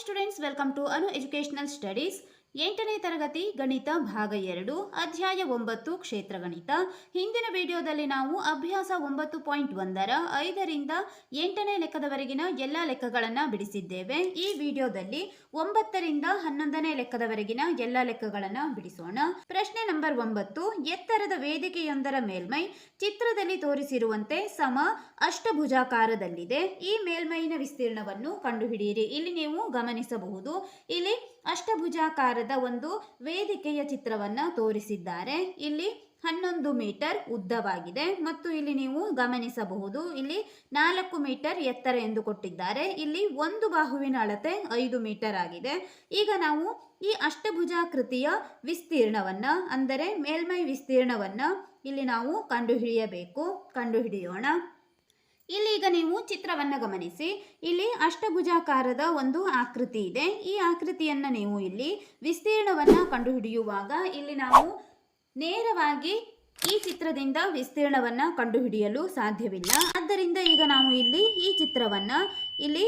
Students, welcome to Anu educational studies. 8ನೇ ತರಗತಿ ಗಣಿತ ಭಾಗ 2 ಅಧ್ಯಾಯ 9 ಕ್ಷೇತ್ರ ಗಣಿತ. ಹಿಂದಿನ ವಿಡಿಯೋದಲ್ಲಿ ನಾವು ಅಭ್ಯಾಸ 9.1ರ 5ರಿಂದ 8ನೇ ಲೆಕ್ಕದವರೆಗಿನ ಎಲ್ಲ ಲೆಕ್ಕಗಳನ್ನು ಬಿಡಿಸಿದ್ದೇವೆ. ಈ ವಿಡಿಯೋದಲ್ಲಿ 9ರಿಂದ 11ನೇ ಲೆಕ್ಕದವರೆಗಿನ ಎಲ್ಲ ಲೆಕ್ಕಗಳನ್ನು ಬಿಡಿಸೋಣ. ಪ್ರಶ್ನೆ ನಂಬರ್ 9. ಎತ್ತರದ ವೇದಿಕೆಯೊಂದರ ಮೇಲ್ಮೈ ಚಿತ್ರದಲ್ಲಿ ತೋರಿಸಿರುವಂತೆ ಸಮ ಅಷ್ಟಭುಜಾಕಾರದಲ್ಲಿದೆ. ಈ ಮೇಲ್ಮೈನ ವಿಸ್ತೀರ್ಣವನ್ನು ಕಂಡುಹಿಡಿಯಿರಿ. ಇಲ್ಲಿ ನೀವು ಗಮನಿಸಬಹುದು, ಇಲ್ಲಿ ಅಷ್ಟಭುಜಾಕಾರದ ಒಂದು ವೇದಿಕೆಯ ಚಿತ್ರವನ್ನ ತೋರಿಸಿದ್ದಾರೆ. ಇಲ್ಲಿ 11 ಮೀಟರ್ ಉದ್ದವಾಗಿದೆ ಮತ್ತು ಇಲ್ಲಿ ನೀವು ಗಮನಿಸಬಹುದು, ಇಲ್ಲಿ 4 ಮೀಟರ್ ಎತ್ತರ ಎಂದು ಕೊಟ್ಟಿದ್ದಾರೆ. ಇಲ್ಲಿ ಒಂದು ಬಾಹುವಿನ ಅಳತೆ 5 ಮೀಟರ್ ಆಗಿದೆ. ಈಗ ನಾವು ಈ ಅಷ್ಟಭುಜಾಕೃತಿಯ ವಿಸ್ತೀರ್ಣವನ್ನ, ಅಂದರೆ ಮೇಲ್ಮೈ ವಿಸ್ತೀರ್ಣವನ್ನ ಇಲ್ಲಿ ನಾವು ಕಂಡುಹಿಡಿಯೋಣ. ಇಲ್ಲಿ ಈಗ ನೀವು ಚಿತ್ರವನ್ನು ಗಮನಿಸಿ, ಇಲ್ಲಿ ಅಷ್ಟಭುಜಾಕಾರದ ಒಂದು ಆಕೃತಿ ಇದೆ. ಈ ಆಕೃತಿಯನ್ನ ನೀವು ಇಲ್ಲಿ ವಿಸ್ತೀರ್ಣವನ್ನ ಕಂಡುಹಿಡಿಯುವಾಗ ಇಲ್ಲಿ ನಾವು ನೇರವಾಗಿ ಈ ಚಿತ್ರದಿಂದ ವಿಸ್ತೀರ್ಣವನ್ನ ಕಂಡುಹಿಡಿಯಲು ಸಾಧ್ಯವಿಲ್ಲ. ಆದ್ದರಿಂದ ಈಗ ನಾವು ಇಲ್ಲಿ ಈ ಚಿತ್ರವನ್ನ ಇಲ್ಲಿ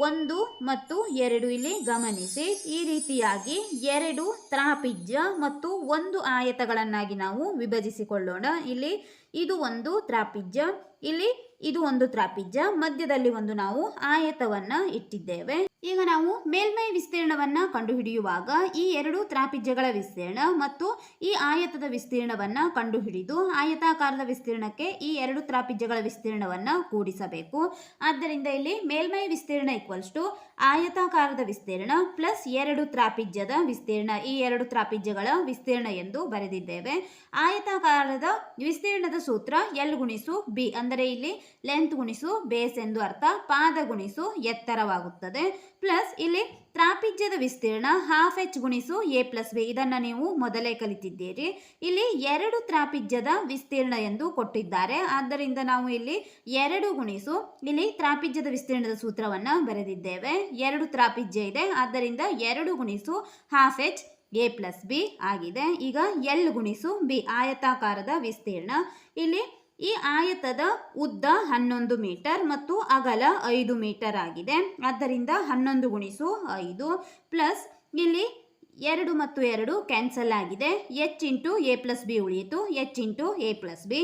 1 ಮತ್ತು 2 ಇಲ್ಲಿ ಗಮನಿಸಿ, ಈ ರೀತಿಯಾಗಿ 2 ತ್ರಾಪಿಜ್ಯ ಮತ್ತು 1 ಆಯತಗಳನ್ನಾಗಿ ನಾವು ವಿಭಜಿಸಿಕೊಳ್ಳೋಣ. ಇಲ್ಲಿ ಇದು ಒಂದು ತ್ರಾಪಿಜ್ಯ, ಇಲ್ಲಿ ಇದು ಒಂದು ತ್ರಾಪಿಜ್ಯ, ಮಧ್ಯದಲ್ಲಿ ಒಂದು ನಾವು ಆಯತವನ್ನ ಇಟ್ಟಿದ್ದೇವೆ. ಈಗ ನಾವು ಮೇಲ್ಮೈ ವಿಸ್ತೀರ್ಣವನ್ನ ಕಂಡುಹಿಡಿಯುವಾಗ ಈ 2 ತ್ರಾಪಿಜ್ಯಗಳ ವಿಸ್ತೀರ್ಣ ಮತ್ತು ಈ ಆಯತದ ವಿಸ್ತೀರ್ಣವನ್ನ ಕಂಡುಹಿಡಿದು ಆಯತಾಕಾರದ ವಿಸ್ತೀರ್ಣಕ್ಕೆ ಈ 2 ತ್ರಾಪಿಜ್ಯಗಳ ವಿಸ್ತೀರ್ಣವನ್ನ ಕೂಡಿಸಬೇಕು. ಆದ್ದರಿಂದ ಇಲ್ಲಿ ಮೇಲ್ಮೈ ವಿಸ್ತೀರ್ಣ = ಆಯತಾಕಾರದ ವಿಸ್ತೀರ್ಣ ಪ್ಲಸ್ 2 ತ್ರಾಪಿಜ್ಯದ ವಿಸ್ತೀರ್ಣ, ಈ 2 ತ್ರಾಪಿಜ್ಯಗಳ ವಿಸ್ತೀರ್ಣ ಎಂದು ಬರೆದಿದ್ದೇವೆ. ಆಯತಾಕಾರದ ವಿಸ್ತೀರ್ಣದ ಸೂತ್ರ L ಗುಣಿಸು B, ಅಂದರೆ ಇಲ್ಲಿ ಲೆಂತ್ ಗುಣಿಸು ಬೇಸ್ ಎಂದು ಅರ್ಥ, ಪಾದ ಗುಣಿಸು ಎತ್ತರವಾಗುತ್ತದೆ. ಪ್ಲಸ್ ಇಲ್ಲಿ ತ್ರಾಪಿಜ್ಯದ ವಿಸ್ತೀರ್ಣ ½ ಗುಣಿಸು A + B, ಇದನ್ನ ನೀವು ಮೊದಲೇ ಕಲಿತಿದ್ದೀರಿ. ಇಲ್ಲಿ 2 ತ್ರಾಪಿಜ್ಯದ ವಿಸ್ತೀರ್ಣ ಎಂದು ಕೊಟ್ಟಿದ್ದಾರೆ. ಆದ್ದರಿಂದ ನಾವು ಇಲ್ಲಿ 2 ಗುಣಿಸು ಇಲ್ಲಿ ತ್ರಾಪಿಜ್ಯದ ವಿಸ್ತೀರ್ಣದ ಸೂತ್ರವನ್ನ ಬರೆದಿದ್ದೇವೆ. 2 ತ್ರಾಪಿಜ್ಯ ಇದೆ, ಆದ್ದರಿಂದ 2 ಗುಣಿಸು ½ A + B ಆಗಿದೆ. ಈಗ L ಗುಣಿಸು B, ಆಯತಾಕಾರದ ವಿಸ್ತೀರ್ಣ. ಇಲ್ಲಿ ಈ ಆಯತದ ಉದ್ದ 11 ಮೀಟರ್ ಮತ್ತು ಅಗಲ 5 ಮೀಟರ್ ಆಗಿದೆ. ಆದ್ದರಿಂದ 11 ಗುಣಿಸು 5 ಪ್ಲಸ್ ಇಲ್ಲಿ 2 ಮತ್ತು 2 ಕ್ಯಾನ್ಸಲ್ ಆಗಿದೆ. H × A + B ಉಳಿಯಿತು, H × A + B.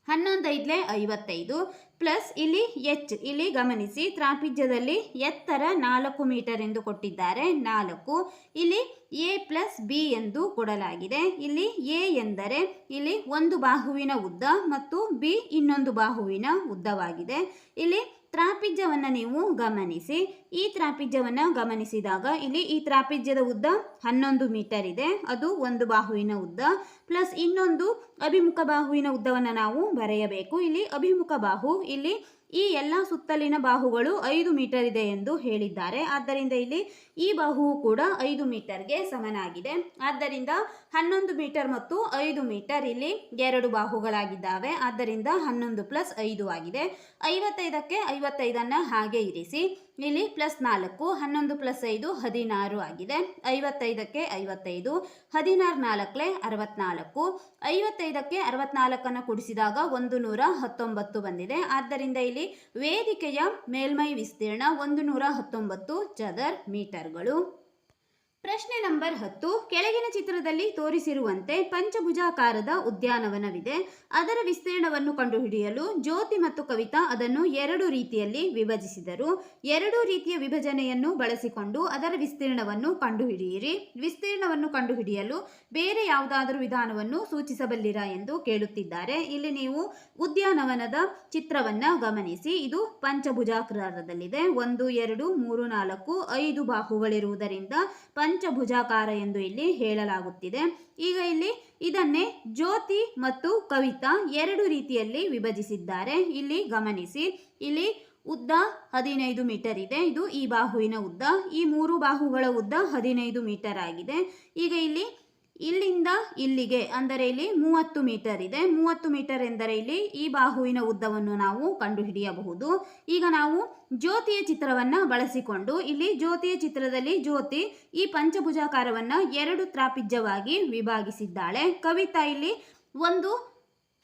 11 5 55 plus ಇಲ್ಲಿ H, ಇಲ್ಲಿ ಗಮನಿಸಿ ತ್ರಾಪಿಜ್ಯದಲ್ಲಿ ಎತ್ತರ 4 ಮೀಟರ್ ಎಂದು ಕೊಟ್ಟಿದ್ದಾರೆ, 4. ಇಲ್ಲಿ A + B ಎಂದು ಕೊಡಲಾಗಿದೆ. ಇಲ್ಲಿ A ಎಂದರೆ ಇಲ್ಲಿ ಒಂದು ಬಾಹುವಿನ ಉದ್ದ ಮತ್ತು B ಇನ್ನೊಂದು ಬಾಹುವಿನ ಉದ್ದವಾಗಿದೆ. ಇಲ್ಲಿ ತ್ರಾಪಿಜ್ಯವನ್ನು ನೀವು ಗಮನಿಸಿ, ಈ ತ್ರಾಪಿಜ್ಯವನ್ನು ಗಮನಿಸಿದಾಗ ಇಲ್ಲಿ ಈ ತ್ರಾಪಿಜ್ಯದ ಉದ್ದ 11 ಮೀಟರ್ ಇದೆ, ಅದು ಒಂದು ಬಾಹುವಿನ ಉದ್ದ, ಪ್ಲಸ್ ಇನ್ನೊಂದು ಅಭಿಮುಖ ಬಾಹುವಿನ ಉದ್ದವನ್ನು ನಾವು ಬರೆಯಬೇಕು. ಇಲ್ಲಿ ಅಭಿಮುಖ ಬಾಹು, ಇಲ್ಲಿ ಈ ಎಲ್ಲ ಸುತ್ತಲಿನ ಬಾಹುಗಳು 5 ಮೀಟರ್ ಇದೆ ಎಂದು ಹೇಳಿದ್ದಾರೆ. ಆದ್ದರಿಂದ ಇಲ್ಲಿ ಈ ಬಾಹುವು ಕೂಡ 5 ಮೀಟರ್ಗೆ ಸಮನಾಗಿದೆ. ಆದ್ದರಿಂದ 11 ಮೀಟರ್ ಮತ್ತು 5 ಮೀಟರ್ ಇಲ್ಲಿ 2 ಬಾಹುಗಳಾಗಿದ್ದಾವೆ. ಆದ್ದರಿಂದ 11 + 5 ಆಗಿದೆ. 55ಕ್ಕೆ 55ಅನ್ನು ಹಾಗೆ ಇರಿಸಿ, ಇಲ್ಲಿ +4, 11 + 5 16 ಆಗಿದೆ. 55ಕ್ಕೆ 55, 16 4 64, 55ಕ್ಕೆ 64ಅನ್ನು ಕೂಡಿಸಿದಾಗ 119 ಬಂದಿದೆ. ಆದ್ದರಿಂದ ಇಲ್ಲಿ ವೇದಿಕೆಯ ಮೇಲ್ಮೈ ವಿಸ್ತೀರ್ಣ 119 ಚದರ ಮೀಟರ್ಗಳು. ಪ್ರಶ್ನೆ ನಂಬರ್ 10. ಕೆಳಗಿನ ಚಿತ್ರದಲ್ಲಿ ತೋರಿಸಿರುವಂತೆ ಪಂಚಭುಜಾಕಾರದ ಉದ್ಯಾನವನವಿದೆ. ಅದರ ವಿಸ್ತೀರ್ಣವನ್ನು ಕಂಡುಹಿಡಿಯಲು ಜ್ಯೋತಿ ಮತ್ತು ಕವಿತಾ ಅದನ್ನು 2 ರೀತಿಯಲ್ಲಿ ವಿಭಜಿಸಿದರು. 2 ರೀತಿಯ ವಿಭಜನೆಯನ್ನು ಬಳಸಿಕೊಂಡು ಅದರ ವಿಸ್ತೀರ್ಣವನ್ನು ಕಂಡುಹಿಡಿಯಿರಿ. ವಿಸ್ತೀರ್ಣವನ್ನು ಕಂಡುಹಿಡಿಯಲು ಬೇರೆ ಯಾವುದಾದರೂ ವಿಧಾನವನ್ನು ಸೂಚಿಸಬಲ್ಲಿರಾ ಎಂದು ಕೇಳುತ್ತಿದ್ದಾರೆ. ಇಲ್ಲಿ ನೀವು ಉದ್ಯಾನವನದ ಚಿತ್ರವನ್ನ ಗಮನಿಸಿ, ಇದು ಪಂಚಭುಜಾಕಾರದಲ್ಲಿದೆ. 1 2 3 4 5 ಬಾಹುಗಳಿರುವುದರಿಂದ ಪಂಚಭುಜಾಕಾರ ಎಂದು ಇಲ್ಲಿ ಹೇಳಲಾಗುತ್ತಿದೆ. ಈಗ ಇಲ್ಲಿ ಇದನ್ನೇ ಜ್ಯೋತಿ ಮತ್ತು ಕವಿತಾ 2 ರೀತಿಯಲ್ಲಿ ವಿಭಜಿಸಿದ್ದಾರೆ. ಇಲ್ಲಿ ಗಮನಿಸಿ, ಇಲ್ಲಿ ಉದ್ದ 15 ಮೀಟರ್ ಇದೆ, ಇದು ಈ ಬಾಹುವಿನ ಉದ್ದ, ಈ 3 ಬಾಹುಗಳ ಉದ್ದ 15 ಮೀಟರ್ ಆಗಿದೆ. ಈಗ ಇಲ್ಲಿ ಇಲ್ಲಿಂದ ಇಲ್ಲಿಗೆ, ಅಂದರೆ ಇಲ್ಲಿ 30 ಮೀಟರ್ ಇದೆ. 30 ಮೀಟರ್ ಎಂದರೆ ಇಲ್ಲಿ ಈ ಬಾಹುವಿನ ಉದ್ದವನ್ನು ನಾವು ಕಂಡುಹಿಡಿಯಬಹುದು. ಈಗ ನಾವು ಜ್ಯೋತಿಯ ಚಿತ್ರವನ್ನು ಬಳಸಿಕೊಂಡು, ಇಲ್ಲಿ ಜ್ಯೋತಿಯ ಚಿತ್ರದಲ್ಲಿ ಜ್ಯೋತಿ ಈ ಪಂಚಭುಜಾಕಾರವನ್ನು 2 ತ್ರಾಪಿಜ್ಯವಾಗಿ ವಿಭಾಗಿಸಿದ್ದಾಳೆ. ಕವಿತಾ ಇಲ್ಲಿ ಒಂದು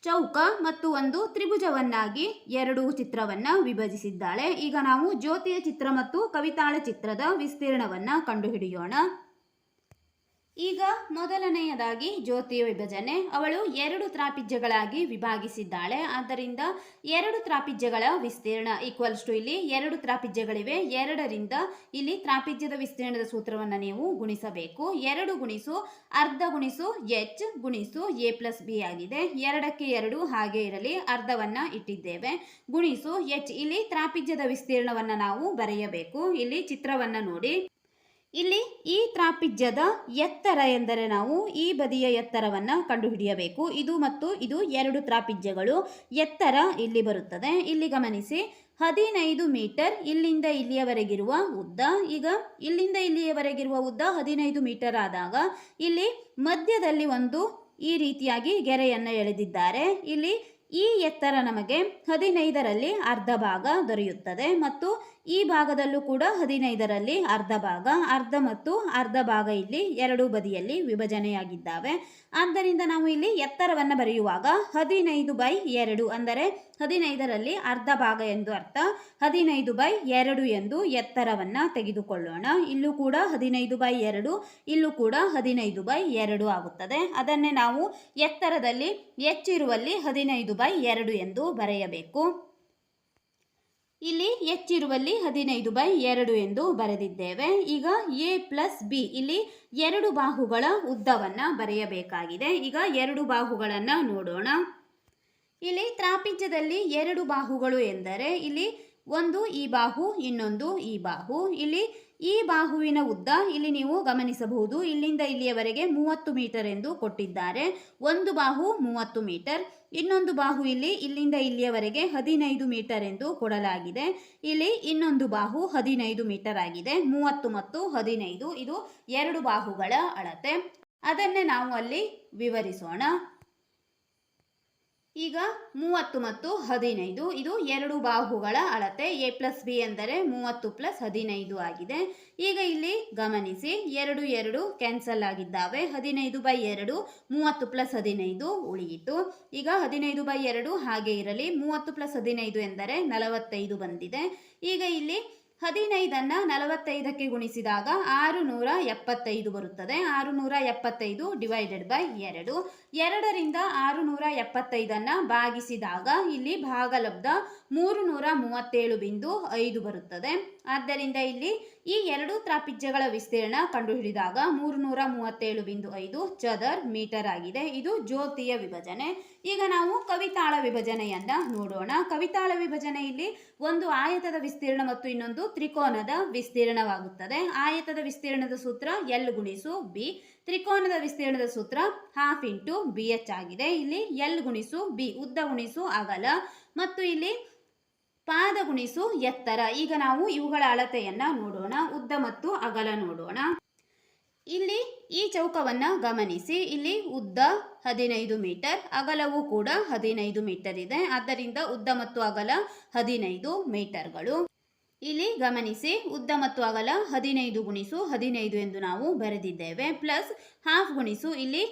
ಚೌಕ ಮತ್ತು ಒಂದು ತ್ರಿಭುಜವನ್ನಾಗಿ ಎರಡು ಚಿತ್ರವನ್ನ ವಿಭಜಿಸಿದ್ದಾಳೆ. ಈಗ ನಾವು ಜ್ಯೋತಿಯ ಚಿತ್ರ ಮತ್ತು ಕವಿತಾಳ ಚಿತ್ರದ ವಿಸ್ತೀರ್ಣವನ್ನ ಕಂಡುಹಿಡಿಯೋಣ. ಈಗ ಮೊದಲನೆಯದಾಗಿ ಜ್ಯೋತಿಯ ವಿಭಜನೆ. ಅವಳು ಎರಡು ತ್ರಾಪಿಜ್ಯಗಳಾಗಿ ವಿಭಾಗಿಸಿದ್ದಾಳೆ. ಆದ್ದರಿಂದ ಎರಡು ತ್ರಾಪಿಜ್ಯಗಳ ವಿಸ್ತೀರ್ಣ ಈಕ್ವಲ್ಸ್ ಟು ಇಲ್ಲಿ ಎರಡು ತ್ರಾಪಿಜ್ಯಗಳಿವೆ. ಎರಡರಿಂದ ಇಲ್ಲಿ ತ್ರಾಪಿಜ್ಯದ ವಿಸ್ತೀರ್ಣದ ಸೂತ್ರವನ್ನು ನೀವು ಗುಣಿಸಬೇಕು. 2 ಗುಣಿಸು ಅರ್ಧ ಗುಣಿಸು ಎಚ್ ಗುಣಿಸು ಎ ಪ್ಲಸ್ ಬಿ ಆಗಿದೆ. 2ಕ್ಕೆ 2 ಹಾಗೆ ಇರಲಿ, ಅರ್ಧವನ್ನ ಇಟ್ಟಿದ್ದೇವೆ. ಗುಣಿಸು ಎಚ್. ಇಲ್ಲಿ ತ್ರಾಪಿಜ್ಯದ ವಿಸ್ತೀರ್ಣವನ್ನ ನಾವು ಬರೆಯಬೇಕು. ಇಲ್ಲಿ ಚಿತ್ರವನ್ನ ನೋಡಿ. ಇಲ್ಲಿ ಈ ತ್ರಾಪಿಜ್ಯದ ಎತ್ತರ ಎಂದರೆ ನಾವು ಈ ಬದಿಯ ಎತ್ತರವನ್ನು ಕಂಡುಹಿಡಿಯಬೇಕು. ಇದು ಮತ್ತು ಇದು ಎರಡು ತ್ರಾಪಿಜ್ಯಗಳು. ಎತ್ತರ ಇಲ್ಲಿ ಬರುತ್ತದೆ. ಇಲ್ಲಿ ಗಮನಿಸಿ, 15 ಮೀಟರ್ ಇಲ್ಲಿಂದ ಇಲ್ಲಿಯವರೆಗಿರುವ ಉದ್ದ. ಈಗ ಇಲ್ಲಿಂದ ಇಲ್ಲಿಯವರೆಗಿರುವ ಉದ್ದ 15 ಮೀಟರ್ ಆದಾಗ ಇಲ್ಲಿ ಮಧ್ಯದಲ್ಲಿ ಒಂದು ಈ ರೀತಿಯಾಗಿ ಗೆರೆಯನ್ನು ಎಳೆದಿದ್ದಾರೆ. ಇಲ್ಲಿ ಈ ಎತ್ತರ ನಮಗೆ 15ರಲ್ಲಿ ಅರ್ಧ ಭಾಗ ದೊರೆಯುತ್ತದೆ ಮತ್ತು ಈ ಭಾಗದಲ್ಲೂ ಕೂಡ 15ರಲ್ಲಿ ಅರ್ಧ ಭಾಗ. ಅರ್ಧ ಮತ್ತು ಅರ್ಧ ಭಾಗ ಇಲ್ಲಿ ಎರಡು ಬದಿಯಲ್ಲಿ ವಿಭಜನೆಯಾಗಿದ್ದಾವೆ. ಆದ್ದರಿಂದ ನಾವು ಇಲ್ಲಿ ಎತ್ತರವನ್ನು ಬರೆಯುವಾಗ 15/2 ಅಂದರೆ 15ರಲ್ಲಿ ಅರ್ಧ ಭಾಗ ಎಂದು ಅರ್ಥ. 15/2 ಎಂದು ಎತ್ತರವನ್ನು ತೆಗೆದುಕೊಳ್ಳೋಣ. ಇಲ್ಲೂ ಕೂಡ 15/2, ಇಲ್ಲೂ ಕೂಡ 15/2 ಆಗುತ್ತದೆ. ಅದನ್ನೇ ನಾವು ಎತ್ತರದಲ್ಲಿ ಹೆಚ್ಚಿರುವಲ್ಲಿ 15/2 ಎಂದು ಬರೆಯಬೇಕು. ಇಲ್ಲಿ ಹೆಚ್ಚಿರುವಲ್ಲಿ 15/2 ಎಂದು ಬರೆದಿದ್ದೇವೆ. ಈಗ ಎ ಪ್ಲಸ್ ಬಿ, ಇಲ್ಲಿ ಎರಡು ಬಾಹುಗಳ ಉದ್ದವನ್ನು ಬರೆಯಬೇಕಾಗಿದೆ. ಈಗ ಎರಡು ಬಾಹುಗಳನ್ನು ನೋಡೋಣ. ಇಲ್ಲಿ ತ್ರಾಪಿಜ್ಯದಲ್ಲಿ ಎರಡು ಬಾಹುಗಳು ಎಂದರೆ ಇಲ್ಲಿ ಒಂದು ಈ ಬಾಹು, ಇನ್ನೊಂದು ಈ ಬಾಹು. ಇಲ್ಲಿ ಈ ಬಾಹುವಿನ ಉದ್ದ ಇಲ್ಲಿ ನೀವು ಗಮನಿಸಬಹುದು, ಇಲ್ಲಿಂದ ಇಲ್ಲಿಯವರೆಗೆ 30 ಮೀಟರ್ ಎಂದು ಕೊಟ್ಟಿದ್ದಾರೆ. ಒಂದು ಬಾಹು 30 ಮೀಟರ್, ಇನ್ನೊಂದು ಬಾಹು ಇಲ್ಲಿಂದ ಇಲ್ಲಿಯವರೆಗೆ 15 ಮೀಟರ್ ಎಂದು ಕೊಡಲಾಗಿದೆ. ಇಲ್ಲಿ ಇನ್ನೊಂದು ಬಾಹು 15 ಮೀಟರ್ ಆಗಿದೆ. 30 ಮತ್ತು 15 ಇದು ಎರಡು ಬಾಹುಗಳ ಅಳತೆ. ಅದನ್ನೇ ನಾವು ಅಲ್ಲಿ ವಿವರಿಸೋಣ. ಈಗ 30 ಮತ್ತು 15 ಇದು ಎರಡು ಬಾಹುಗಳ ಅಳತೆ. ಎ ಪ್ಲಸ್ ಬಿ ಎಂದರೆ 30 ಪ್ಲಸ್ 15 ಆಗಿದೆ. ಈಗ ಇಲ್ಲಿ ಗಮನಿಸಿ, 2 ಕ್ಯಾನ್ಸಲ್ ಆಗಿದ್ದಾವೆ. 15/2 30 ಪ್ಲಸ್ 15 ಉಳಿಯಿತು. ಈಗ 15/2 ಹಾಗೆ ಇರಲಿ. 30 ಪ್ಲಸ್ 15 ಎಂದರೆ 45 ಬಂದಿದೆ. ಈಗ ಇಲ್ಲಿ 15ಅನ್ನು 45ಕ್ಕೆ ಗುಣಿಸಿದಾಗ 675 ಬರುತ್ತದೆ. 675 ಡಿವೈಡೆಡ್ ಬೈ 2. 2ರಿಂದ 675ಅನ್ನು ಭಾಗಿಸಿದಾಗ ಇಲ್ಲಿ ಭಾಗಲಬ್ಧ 337.5 ಬರುತ್ತದೆ. ಆದ್ದರಿಂದ ಇಲ್ಲಿ ಈ ಎರಡು ತ್ರಾಪಿಜ್ಯಗಳ ವಿಸ್ತೀರ್ಣ ಕಂಡುಹಿಡಿದಾಗ 337.5 ಚದರ್ ಮೀಟರ್ ಆಗಿದೆ. ಇದು ಜ್ಯೋತಿಯ ವಿಭಜನೆ. ಈಗ ನಾವು ಕವಿತಾಳ ವಿಭಜನೆಯನ್ನ ನೋಡೋಣ. ಕವಿತಾಳ ವಿಭಜನೆಯಲ್ಲಿ ಒಂದು ಆಯತದ ವಿಸ್ತೀರ್ಣ ಮತ್ತು ಇನ್ನೊಂದು ತ್ರಿಕೋನದ ವಿಸ್ತೀರ್ಣವಾಗುತ್ತದೆ. ಆಯತದ ವಿಸ್ತೀರ್ಣದ ಸೂತ್ರ ಎಲ್ ಗುಣಿಸು ಬಿ. ತ್ರಿಕೋನದ ವಿಸ್ತೀರ್ಣದ ಸೂತ್ರ ಹಾಫ್ ಇಂಟು ಬಿ ಎಚ್ ಆಗಿದೆ. ಇಲ್ಲಿ ಎಲ್ ಗುಣಿಸು ಬಿ ಉದ್ದ ಗುಣಿಸು ಅಗಲ ಮತ್ತು ಇಲ್ಲಿ ಪಾದ ಗುಣಿಸು ಎತ್ತರ. ಈಗ ನಾವು ಇವುಗಳ ಅಳತೆಯನ್ನ ನೋಡೋಣ. ಉದ್ದ ಮತ್ತು ಅಗಲ ನೋಡೋಣ. ಇಲ್ಲಿ ಈ ಚೌಕವನ್ನ ಗಮನಿಸಿ, ಇಲ್ಲಿ ಉದ್ದ 15 ಮೀಟರ್, ಅಗಲವೂ ಕೂಡ 15 ಮೀಟರ್ ಇದೆ. ಆದ್ದರಿಂದ ಉದ್ದ ಮತ್ತು ಅಗಲ 15 ಮೀಟರ್ಗಳು. ಇಲ್ಲಿ ಗಮನಿಸಿ, ಉದ್ದ ಮತ್ತು ಅಗಲ 15 ಗುಣಿಸು 15 ಎಂದು ನಾವು ಬರೆದಿದ್ದೇವೆ. ಪ್ಲಸ್ ಹಾಫ್ ಗುಣಿಸು ಇಲ್ಲಿ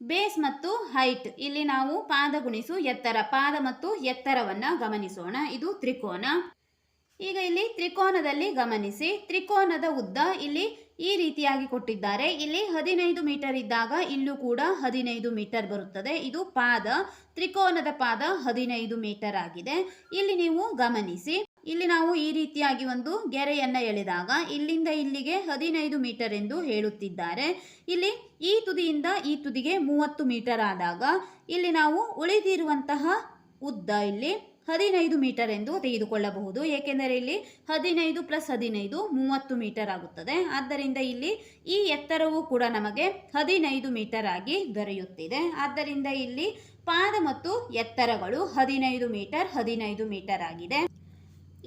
ಬೇಸ್ ಮತ್ತು ಹೈಟ್. ಇಲ್ಲಿ ನಾವು ಪಾದ ಗುಣಿಸು ಎತ್ತರ, ಪಾದ ಮತ್ತು ಎತ್ತರವನ್ನ ಗಮನಿಸೋಣ. ಇದು ತ್ರಿಕೋನ. ಈಗ ಇಲ್ಲಿ ತ್ರಿಕೋನದಲ್ಲಿ ಗಮನಿಸಿ, ತ್ರಿಕೋನದ ಉದ್ದ ಇಲ್ಲಿ ಈ ರೀತಿಯಾಗಿ ಕೊಟ್ಟಿದ್ದಾರೆ. ಇಲ್ಲಿ 15 ಮೀಟರ್ ಇದ್ದಾಗ ಇಲ್ಲೂ ಕೂಡ 15 ಮೀಟರ್ ಬರುತ್ತದೆ. ಇದು ಪಾದ. ತ್ರಿಕೋನದ ಪಾದ 15 ಮೀಟರ್ ಆಗಿದೆ. ಇಲ್ಲಿ ನೀವು ಗಮನಿಸಿ, ಇಲ್ಲಿ ನಾವು ಈ ರೀತಿಯಾಗಿ ಒಂದು ಗೆರೆಯನ್ನ ಎಳೆದಾಗ ಇಲ್ಲಿಂದ ಇಲ್ಲಿಗೆ 15 ಮೀಟರ್ ಎಂದು ಹೇಳುತ್ತಿದ್ದಾರೆ. ಇಲ್ಲಿ ಈ ತುದಿಯಿಂದ ಈ ತುದಿಗೆ 30 ಮೀಟರ್ ಆದಾಗ ಇಲ್ಲಿ ನಾವು ಉಳಿದಿರುವಂತಹ ಉದ್ದ ಇಲ್ಲಿ 15 ಮೀಟರ್ ಎಂದು ತೆಗೆದುಕೊಳ್ಳಬಹುದು. ಏಕೆಂದರೆ ಇಲ್ಲಿ 15 ಪ್ಲಸ್ 15 30 ಮೀಟರ್ ಆಗುತ್ತದೆ. ಆದ್ದರಿಂದ ಇಲ್ಲಿ ಈ ಎತ್ತರವೂ ಕೂಡ ನಮಗೆ 15 ಮೀಟರ್ ಆಗಿ ದೊರೆಯುತ್ತಿದೆ. ಆದ್ದರಿಂದ ಇಲ್ಲಿ ಪಾದ ಮತ್ತು ಎತ್ತರಗಳು 15 ಮೀಟರ್ ಆಗಿದೆ.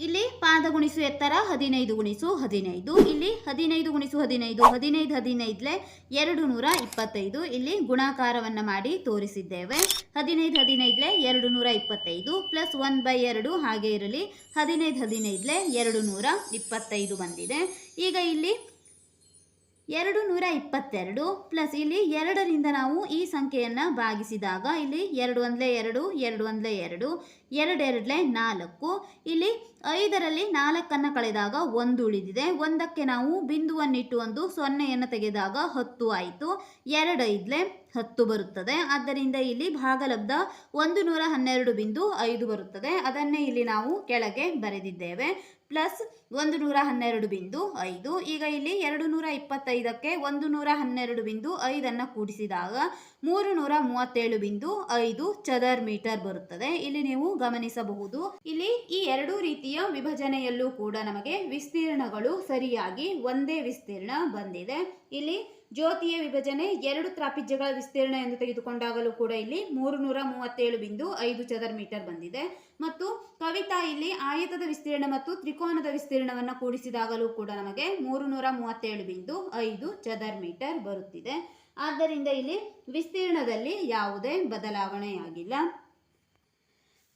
ಇಲ್ಲಿ ಪಾದ ಗುಣಿಸು ಎತ್ತರ 15 ಗುಣಿಸು 15. ಇಲ್ಲಿ 15 ಗುಣಿಸು 15 15 225. ಇಲ್ಲಿ ಗುಣಾಕಾರವನ್ನು ಮಾಡಿ ತೋರಿಸಿದ್ದೇವೆ. 15 225 ಪ್ಲಸ್ 1/2 ಹಾಗೆ ಇರಲಿ. 15 225 ಬಂದಿದೆ. ಈಗ ಇಲ್ಲಿ 222 ಪ್ಲಸ್ ಇಲ್ಲಿ 2ರಿಂದ ನಾವು ಈ ಸಂಖ್ಯೆಯನ್ನು ಭಾಗಿಸಿದಾಗ ಇಲ್ಲಿ 2 1 2 2 1 2 2 2 4 ಇಲ್ಲಿ 5ರಲ್ಲಿ 4 ಕಳೆದಾಗ 1 ಉಳಿದಿದೆ. 1ಕ್ಕೆ ನಾವು ಬಿಂದುವನ್ನಿಟ್ಟು ಒಂದು 0ಯನ್ನು ತೆಗೆದಾಗ 10 ಆಯಿತು. 2 5 10 ಬರುತ್ತದೆ. ಆದ್ದರಿಂದ ಇಲ್ಲಿ ಭಾಗಲಬ್ಧ 112.5 ಬರುತ್ತದೆ. ಅದನ್ನೇ ಇಲ್ಲಿ ನಾವು ಕೆಳಗೆ ಬರೆದಿದ್ದೇವೆ. ಪ್ಲಸ್ 112.5. ಈಗ ಇಲ್ಲಿ 225ಕ್ಕೆ 112.5 ಕೂಡಿಸಿದಾಗ 337.5 ಚದರ್ ಮೀಟರ್ ಬರುತ್ತದೆ. ಇಲ್ಲಿ ನೀವು ಗಮನಿಸಬಹುದು, ಇಲ್ಲಿ ಈ ಎರಡೂ ರೀತಿಯ ವಿಭಜನೆಯಲ್ಲೂ ಕೂಡ ನಮಗೆ ವಿಸ್ತೀರ್ಣಗಳು ಸರಿಯಾಗಿ ಒಂದೇ ವಿಸ್ತೀರ್ಣ ಬಂದಿದೆ. ಇಲ್ಲಿ ಜ್ಯೋತಿಯ ವಿಭಜನೆ 2 ತ್ರಾಪಿಜ್ಯಗಳ ವಿಸ್ತೀರ್ಣ ಎಂದು ತೆಗೆದುಕೊಂಡಾಗಲೂ ಕೂಡ ಇಲ್ಲಿ 337.5 ಚದರ್ ಮೀಟರ್ ಬಂದಿದೆ. ಮತ್ತು ಕವಿತಾ ಇಲ್ಲಿ ಆಯತದ ವಿಸ್ತೀರ್ಣ ಮತ್ತು ತ್ರಿಕೋನದ ವಿಸ್ತೀರ್ಣವನ್ನು ಕೂಡಿಸಿದಾಗಲೂ ಕೂಡ ನಮಗೆ 337.5 ಚದರ್ ಮೀಟರ್ ಬರುತ್ತಿದೆ. ಆದ್ದರಿಂದ ಇಲ್ಲಿ ವಿಸ್ತೀರ್ಣದಲ್ಲಿ ಯಾವುದೇ ಬದಲಾವಣೆಯಾಗಿಲ್ಲ.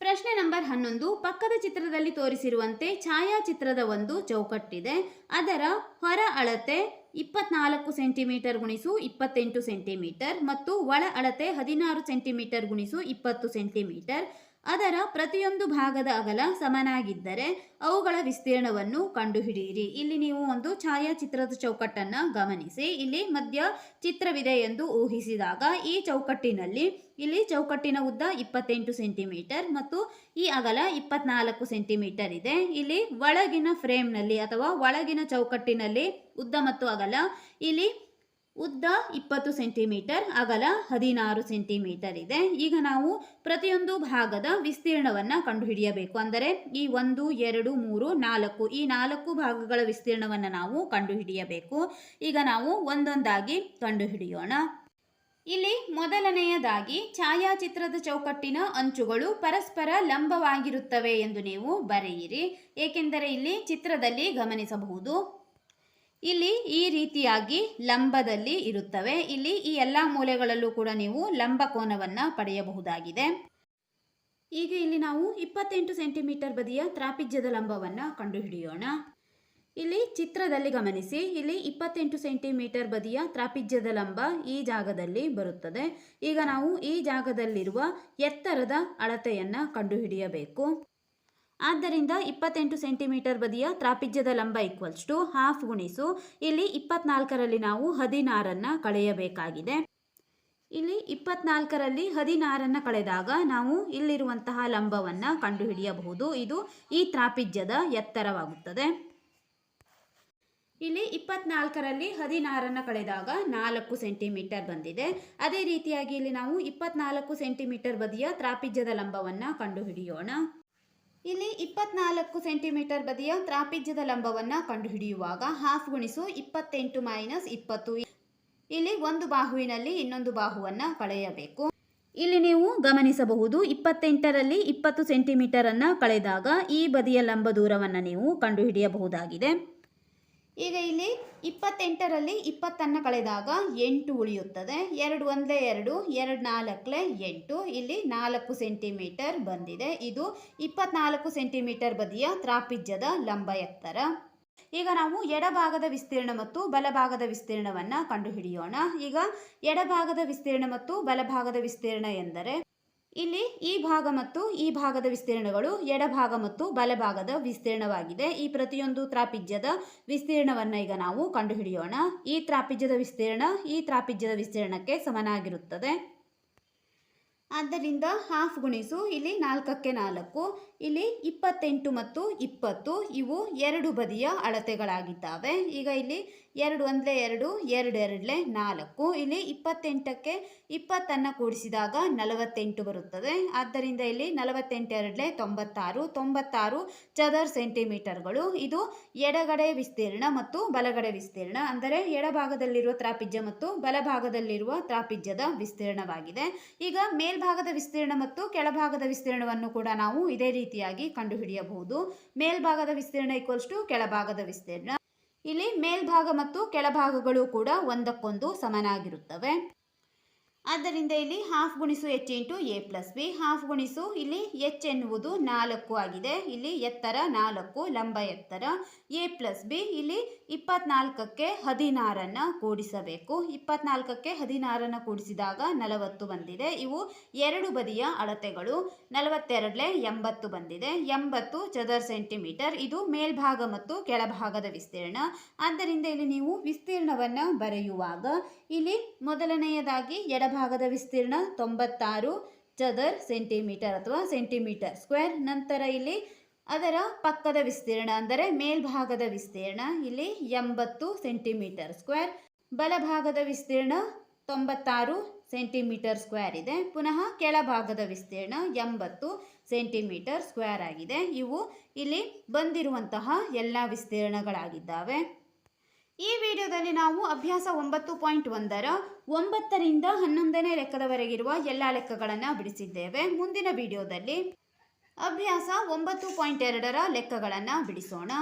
ಪ್ರಶ್ನೆ ನಂಬರ್ 11. ಪಕ್ಕದ ಚಿತ್ರದಲ್ಲಿ ತೋರಿಸಿರುವಂತೆ ಛಾಯಾಚಿತ್ರದ ಒಂದು ಚೌಕಟ್ಟಿದೆ. ಅದರ ಹೊರ ಅಳತೆ 24 ಸೆಂಟಿಮೀಟರ್ ಗುಣಿಸು 28 ಸೆಂಟಿಮೀಟರ್ ಮತ್ತು ಒಳ ಅಳತೆ 16 ಸೆಂಟಿಮೀಟರ್ ಗುಣಿಸು 20 ಸೆಂಟಿಮೀಟರ್. ಅದರ ಪ್ರತಿಯೊಂದು ಭಾಗದ ಅಗಲ ಸಮನಾಗಿದ್ದರೆ ಅವುಗಳ ವಿಸ್ತೀರ್ಣವನ್ನು ಕಂಡುಹಿಡಿಯಿರಿ. ಇಲ್ಲಿ ನೀವು ಒಂದು ಛಾಯಾಚಿತ್ರದ ಚೌಕಟ್ಟನ್ನು ಗಮನಿಸಿ. ಇಲ್ಲಿ ಮಧ್ಯ ಚಿತ್ರವಿದೆ ಎಂದು ಊಹಿಸಿದಾಗ ಈ ಚೌಕಟ್ಟಿನಲ್ಲಿ ಇಲ್ಲಿ ಚೌಕಟ್ಟಿನ ಉದ್ದ 28 ಸೆಂಟಿಮೀಟರ್ ಮತ್ತು ಈ ಅಗಲ 24 ಸೆಂಟಿಮೀಟರ್ ಇದೆ. ಇಲ್ಲಿ ಒಳಗಿನ ಫ್ರೇಮ್ನಲ್ಲಿ ಅಥವಾ ಒಳಗಿನ ಚೌಕಟ್ಟಿನಲ್ಲಿ ಉದ್ದ ಮತ್ತು ಅಗಲ ಇಲ್ಲಿ ಉದ್ದ 20 ಸೆಂಟಿಮೀಟರ್, ಅಗಲ 16 ಸೆಂಟಿಮೀಟರ್ ಇದೆ. ಈಗ ನಾವು ಪ್ರತಿಯೊಂದು ಭಾಗದ ವಿಸ್ತೀರ್ಣವನ್ನು ಕಂಡುಹಿಡಿಯಬೇಕು. ಅಂದರೆ ಈ 1 2 3 4 ಈ 4 ಭಾಗಗಳ ವಿಸ್ತೀರ್ಣವನ್ನು ನಾವು ಕಂಡುಹಿಡಿಯಬೇಕು. ಈಗ ನಾವು ಒಂದೊಂದಾಗಿ ಕಂಡುಹಿಡಿಯೋಣ. ಇಲ್ಲಿ ಮೊದಲನೆಯದಾಗಿ ಛಾಯಾಚಿತ್ರದ ಚೌಕಟ್ಟಿನ ಅಂಚುಗಳು ಪರಸ್ಪರ ಲಂಬವಾಗಿರುತ್ತವೆ ಎಂದು ನೀವು ಬರೆಯಿರಿ. ಏಕೆಂದರೆ ಇಲ್ಲಿ ಚಿತ್ರದಲ್ಲಿ ಗಮನಿಸಬಹುದು, ಇಲ್ಲಿ ಈ ರೀತಿಯಾಗಿ ಲಂಬದಲ್ಲಿ ಇರುತ್ತವೆ. ಇಲ್ಲಿ ಈ ಎಲ್ಲ ಮೂಲೆಗಳಲ್ಲೂ ಕೂಡ ನೀವು ಲಂಬ ಕೋನವನ್ನು ಪಡೆಯಬಹುದಾಗಿದೆ. ಈಗ ಇಲ್ಲಿ ನಾವು 28 ಸೆಂಟಿಮೀಟರ್ ಬದಿಯ ತ್ರಾಪಿಜ್ಯದ ಲಂಬವನ್ನು ಕಂಡುಹಿಡಿಯೋಣ. ಇಲ್ಲಿ ಚಿತ್ರದಲ್ಲಿ ಗಮನಿಸಿ, ಇಲ್ಲಿ 28 ಸೆಂಟಿಮೀಟರ್ ಬದಿಯ ತ್ರಾಪಿಜ್ಯದ ಲಂಬ ಈ ಜಾಗದಲ್ಲಿ ಬರುತ್ತದೆ. ಈಗ ನಾವು ಈ ಜಾಗದಲ್ಲಿರುವ ಎತ್ತರದ ಅಳತೆಯನ್ನು ಕಂಡುಹಿಡಿಯಬೇಕು. ಆದ್ದರಿಂದ 28 ಸೆಂಟಿಮೀಟರ್ ಬದಿಯ ತ್ರಾಪಿಜ್ಯದ ಲಂಬ = ಹಾಫ್ ಗುಣಿಸು ಇಲ್ಲಿ 24ರಲ್ಲಿ ನಾವು 16 ಕಳೆಯಬೇಕಾಗಿದೆ. ಇಲ್ಲಿ 24ರಲ್ಲಿ 16 ಕಳೆದಾಗ ನಾವು ಇಲ್ಲಿರುವಂತಹ ಲಂಬವನ್ನು ಕಂಡುಹಿಡಿಯಬಹುದು. ಇದು ಈ ತ್ರಾಪಿಜ್ಯದ ಎತ್ತರವಾಗುತ್ತದೆ. ಇಲ್ಲಿ 24ರಲ್ಲಿ 16 ಕಳೆದಾಗ 4 ಸೆಂಟಿಮೀಟರ್ ಬಂದಿದೆ. ಅದೇ ರೀತಿಯಾಗಿ ಇಲ್ಲಿ ನಾವು 24 ಸೆಂಟಿಮೀಟರ್ ಬದಿಯ ತ್ರಾಪಿಜ್ಯದ ಲಂಬವನ್ನು ಕಂಡುಹಿಡಿಯೋಣ. ಇಲ್ಲಿ 24 ಸೆಂಟಿಮೀಟರ್ ಬದಿಯ ತ್ರಾಪಿಜ್ಯದ ಲಂಬವನ್ನು ಕಂಡುಹಿಡಿಯುವಾಗ ಹಾಫ್ ಗುಣಿಸು 28 - 20 ಇಲ್ಲಿ ಒಂದು ಬಾಹುವಿನಲ್ಲಿ ಇನ್ನೊಂದು ಬಾಹುವನ್ನು ಕಳೆಯಬೇಕು. ಇಲ್ಲಿ ನೀವು ಗಮನಿಸಬಹುದು, 28ರಲ್ಲಿ 20 ಸೆಂಟಿಮೀಟರನ್ನು ಕಳೆದಾಗ ಈ ಬದಿಯ ಲಂಬ ದೂರವನ್ನು ನೀವು ಕಂಡುಹಿಡಿಯಬಹುದಾಗಿದೆ. ಈಗ ಇಲ್ಲಿ 28ರಲ್ಲಿ 20 ಕಳೆದಾಗ 8 ಉಳಿಯುತ್ತದೆ. 2 1 2 2 4 8 ಇಲ್ಲಿ 4 ಸೆಂಟಿಮೀಟರ್ ಬಂದಿದೆ. ಇದು 24 ಸೆಂಟಿಮೀಟರ್ ಬದಿಯ ತ್ರಾಪಿಜ್ಯದ ಲಂಬ ಎತ್ತರ. ಈಗ ನಾವು ಎಡಭಾಗದ ವಿಸ್ತೀರ್ಣ ಮತ್ತು ಬಲಭಾಗದ ವಿಸ್ತೀರ್ಣವನ್ನು ಕಂಡುಹಿಡಿಯೋಣ. ಈಗ ಎಡಭಾಗದ ವಿಸ್ತೀರ್ಣ ಮತ್ತು ಬಲಭಾಗದ ವಿಸ್ತೀರ್ಣ ಎಂದರೆ ಇಲ್ಲಿ ಈ ಭಾಗ ಮತ್ತು ಈ ಭಾಗದ ವಿಸ್ತೀರ್ಣಗಳು ಎಡಭಾಗ ಮತ್ತು ಬಲಭಾಗದ ವಿಸ್ತೀರ್ಣವಾಗಿದೆ. ಈ ಪ್ರತಿಯೊಂದು ತ್ರಾಪಿಜ್ಯದ ವಿಸ್ತೀರ್ಣವನ್ನು ಈಗ ನಾವು ಕಂಡುಹಿಡಿಯೋಣ. ಈ ತ್ರಾಪಿಜ್ಯದ ವಿಸ್ತೀರ್ಣ ಈ ತ್ರಾಪಿಜ್ಯದ ವಿಸ್ತೀರ್ಣಕ್ಕೆ ಸಮನಾಗಿರುತ್ತದೆ. ಆದ್ದರಿಂದ ಹಾಫ್ ಗುಣಿಸು ಇಲ್ಲಿ 4ಕ್ಕೆ 4 ಇಲ್ಲಿ 28 ಮತ್ತು 20 ಇವು ಎರಡು ಬದಿಯ ಅಳತೆಗಳಾಗಿದ್ದಾವೆ. ಈಗ ಇಲ್ಲಿ 2 1 2 2 2 4 ಇಲ್ಲಿ 28ಕ್ಕೆ 20 ಕೂಡಿಸಿದಾಗ 48 ಬರುತ್ತದೆ. ಆದ್ದರಿಂದ ಇಲ್ಲಿ 48 2 96 96 ಚದರ್ ಸೆಂಟಿಮೀಟರ್ಗಳು. ಇದು ಎಡಗಡೆ ವಿಸ್ತೀರ್ಣ ಮತ್ತು ಬಲಗಡೆ ವಿಸ್ತೀರ್ಣ, ಅಂದರೆ ಎಡಭಾಗದಲ್ಲಿರುವ ತ್ರಾಪಿಜ್ಯ ಮತ್ತು ಬಲಭಾಗದಲ್ಲಿರುವ ತ್ರಾಪಿಜ್ಯದ ವಿಸ್ತೀರ್ಣವಾಗಿದೆ. ಈಗ ಮೇಲ್ಭಾಗದ ವಿಸ್ತೀರ್ಣ ಮತ್ತು ಕೆಳಭಾಗದ ವಿಸ್ತೀರ್ಣವನ್ನು ಕೂಡ ನಾವು ಇದೇ ರೀತಿಯಾಗಿ ಕಂಡುಹಿಡಿಯಬಹುದು. ಮೇಲ್ಭಾಗದ ವಿಸ್ತೀರ್ಣ = ಕೆಳಭಾಗದ ವಿಸ್ತೀರ್ಣ. ಇಲ್ಲಿ ಮೇಲ್ಭಾಗ ಮತ್ತು ಕೆಳಭಾಗಗಳು ಕೂಡ ಒಂದಕ್ಕೊಂದು ಸಮನಾಗಿರುತ್ತವೆ. ಆದ್ದರಿಂದ ಇಲ್ಲಿ ಹಾಫ್ ಗುಣಿಸು H into A plus B. Half ಗುಣಿಸು ಇಲ್ಲಿ ಎಚ್ ಎನ್ನುವುದು 4 ಆಗಿದೆ. ಇಲ್ಲಿ ಎತ್ತರ 4, ಲಂಬ ಎತ್ತರ. ಎ ಪ್ಲಸ್ ಬಿ ಇಲ್ಲಿ 24ಕ್ಕೆ 16 ಕೂಡಿಸಬೇಕು. 24ಕ್ಕೆ 16 ಕೂಡಿಸಿದಾಗ 40 ಬಂದಿದೆ. ಇವು ಎರಡು ಬದಿಯ ಅಳತೆಗಳು. 42 80 ಬಂದಿದೆ. 80 ಚದರ ಸೆಂಟಿಮೀಟರ್. ಇದು ಮೇಲ್ಭಾಗ ಮತ್ತು ಕೆಳಭಾಗದ ವಿಸ್ತೀರ್ಣ. ಆದ್ದರಿಂದ ಇಲ್ಲಿ ನೀವು ವಿಸ್ತೀರ್ಣವನ್ನು ಬರೆಯುವಾಗ ಇಲ್ಲಿ ಮೊದಲನೆಯದಾಗಿ ಎಡಭಾಗದ ವಿಸ್ತೀರ್ಣ 96 ಚದರ ಸೆಂಟಿಮೀಟರ್ ಅಥವಾ ಸೆಂಟಿಮೀಟರ್ ಸ್ಕ್ವೇರ್. ನಂತರ ಇಲ್ಲಿ ಅದರ ಪಕ್ಕದ ವಿಸ್ತೀರ್ಣ ಅಂದರೆ ಮೇಲ್ಭಾಗದ ವಿಸ್ತೀರ್ಣ ಇಲ್ಲಿ 80 ಸೆಂಟಿಮೀಟರ್ ಸ್ಕ್ವೇರ್. ಬಲಭಾಗದ ವಿಸ್ತೀರ್ಣ 96 ಸೆಂಟಿಮೀಟರ್ ಸ್ಕ್ವೇರ್ ಇದೆ. ಪುನಃ ಕೆಳಭಾಗದ ವಿಸ್ತೀರ್ಣ 80 ಸೆಂಟಿಮೀಟರ್ ಸ್ಕ್ವೇರ್ ಆಗಿದೆ. ಇವು ಇಲ್ಲಿ ಬಂದಿರುವಂತಹ ಎಲ್ಲ ವಿಸ್ತೀರ್ಣಗಳಾಗಿದ್ದಾವೆ. ಈ ವಿಡಿಯೋದಲ್ಲಿ ನಾವು ಅಭ್ಯಾಸ 9.1ರ 9ರಿಂದ 11ನೇ ಲೆಕ್ಕದವರೆಗಿರುವ ಎಲ್ಲ ಲೆಕ್ಕಗಳನ್ನು ಬಿಡಿಸಿದ್ದೇವೆ. ಮುಂದಿನ ವಿಡಿಯೋದಲ್ಲಿ ಅಭ್ಯಾಸ 9.2ರ ಲೆಕ್ಕಗಳನ್ನು ಬಿಡಿಸೋಣ.